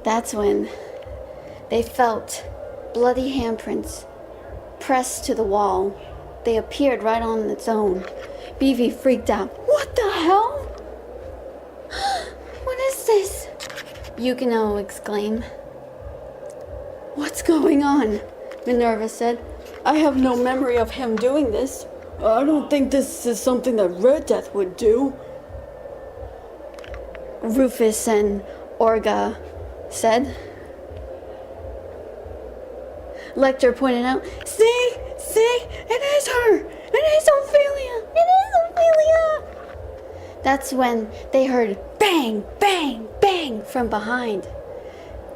That's when they felt bloody handprints pressed to the wall. They appeared right on its own. Beavy freaked out. What the hell? What is this? Yukino exclaimed. What's going on? Minerva said. I have no memory of him doing this. I don't think this is something that Red Death would do. Rufus and Orga said. Lecter pointed out, See, it is her! It is Ophelia! It is Ophelia! That's when they heard bang, bang, bang from behind.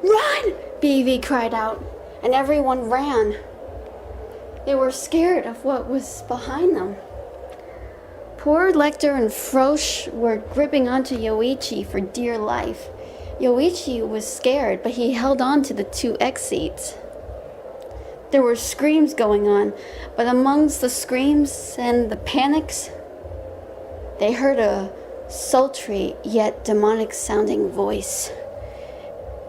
Run! Beavy cried out, and everyone ran. They were scared of what was behind them. Poor Lecter and Frosch were gripping onto Yoichi for dear life. Yoichi was scared, but he held on to the 2X seats. There were screams going on, but amongst the screams and the panics, they heard a sultry yet demonic-sounding voice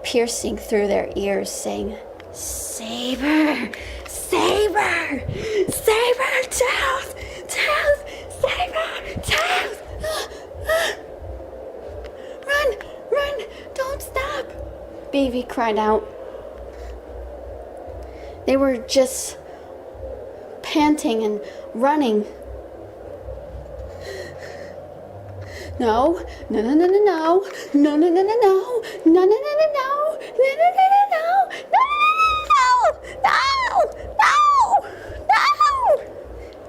piercing through their ears, saying, Saber! Saber! Sabertooth! Tooth! Sabertooth! Run! Don't stop! Beavy cried out. They were just panting and running. No.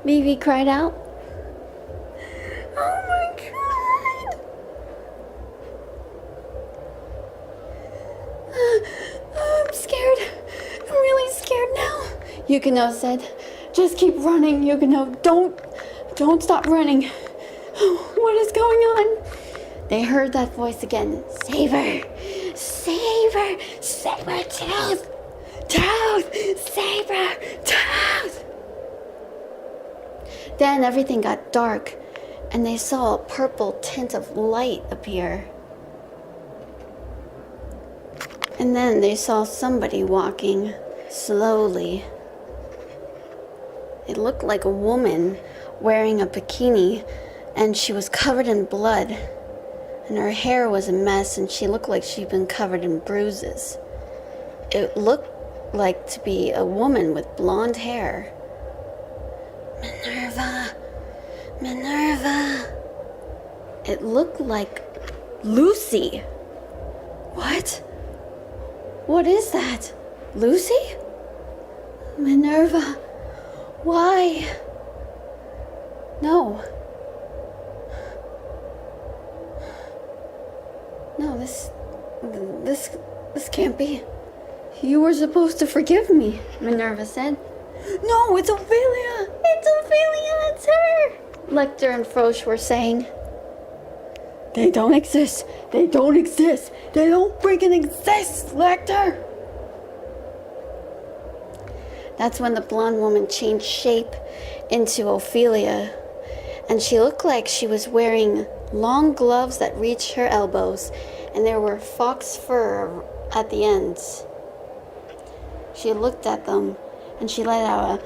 Beavy cried out. Oh my God! I'm scared. I'm really scared now. Yukino said. Just keep running, Yukino. Don't stop running. What is going on? They heard that voice again. Saber! Sabertooth! Sabertooth! Then everything got dark, and they saw a purple tint of light appear. And then they saw somebody walking slowly. It looked like a woman wearing a bikini, and she was covered in blood, and her hair was a mess, and she looked like she'd been covered in bruises. It looked like to be a woman with blonde hair. Minerva. It looked like Lucy. What? What is that? Lucy? Minerva. Why? No, this can't be. You were supposed to forgive me, Minerva said. No, it's Ophelia! It's Ophelia! It's her! Lecter and Frosch were saying. They don't exist! They don't exist! They don't freaking exist, Lecter! That's when the blonde woman changed shape into Ophelia, and she looked like she was wearing long gloves that reached her elbows, and there were fox fur at the ends. She looked at them, and she let out a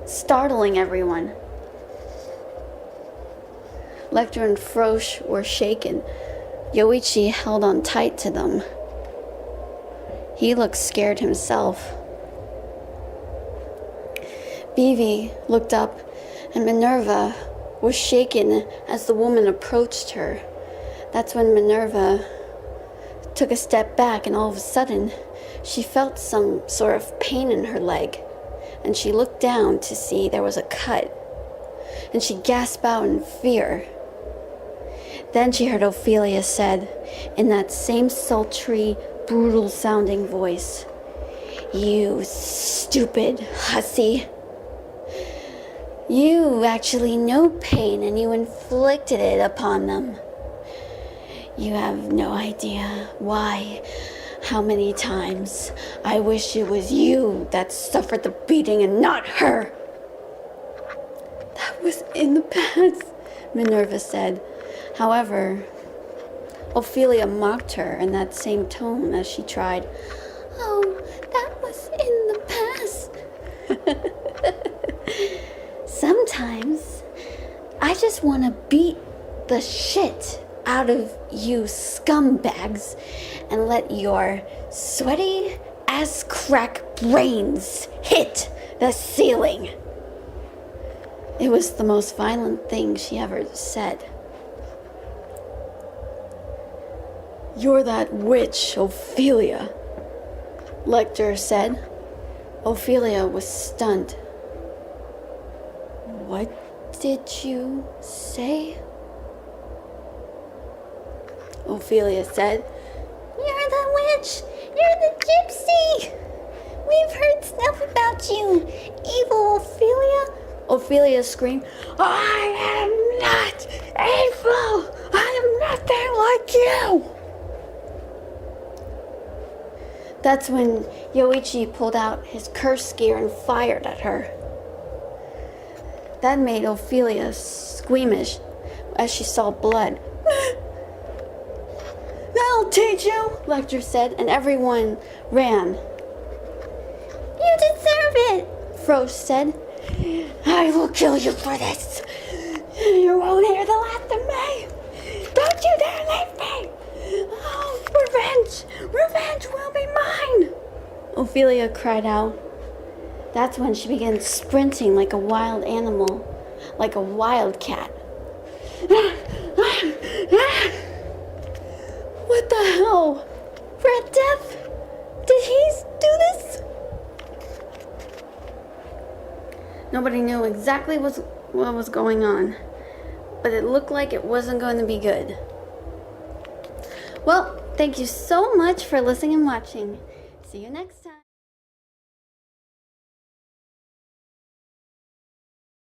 startling everyone. Lecter and Frosch were shaken. Yoichi held on tight to them. He looked scared himself. Beavy looked up, and Minerva was shaken as the woman approached her. That's when Minerva took a step back, and all of a sudden, she felt some sort of pain in her leg, and she looked down to see there was a cut, and she gasped out in fear. Then she heard Ophelia said, in that same sultry, brutal-sounding voice, "You stupid hussy. You actually know pain, and you inflicted it upon them. You have no idea why, how many times I wish it was you that suffered the beating and not her." That was in the past, Minerva said. However, Ophelia mocked her in that same tone as she tried, "Oh, that was in the past." "Sometimes I just want to beat the shit out of you scumbags and let your sweaty ass crack brains hit the ceiling." It was the most violent thing she ever said. "You're that witch, Ophelia," Lecter said. Ophelia was stunned. "What did you say?" Ophelia said. "You're the witch! You're the gypsy! We've heard stuff about you, evil Ophelia!" Ophelia screamed, "I am not evil! I am nothing like you!" That's when Yoichi pulled out his curse gear and fired at her. That made Ophelia squeamish as she saw blood. "That'll teach you," Lecter said, and everyone ran. "You deserve it," Frost said. "I will kill you for this. You won't hear the last of me. Don't you dare leave me. Oh, revenge! Revenge will be mine!" Ophelia cried out. That's when she began sprinting like a wild animal, like a wildcat. What the hell? Red Death? Did he do this? Nobody knew exactly what was going on, but it looked like it wasn't going to be good. Well, thank you so much for listening and watching. See you next time.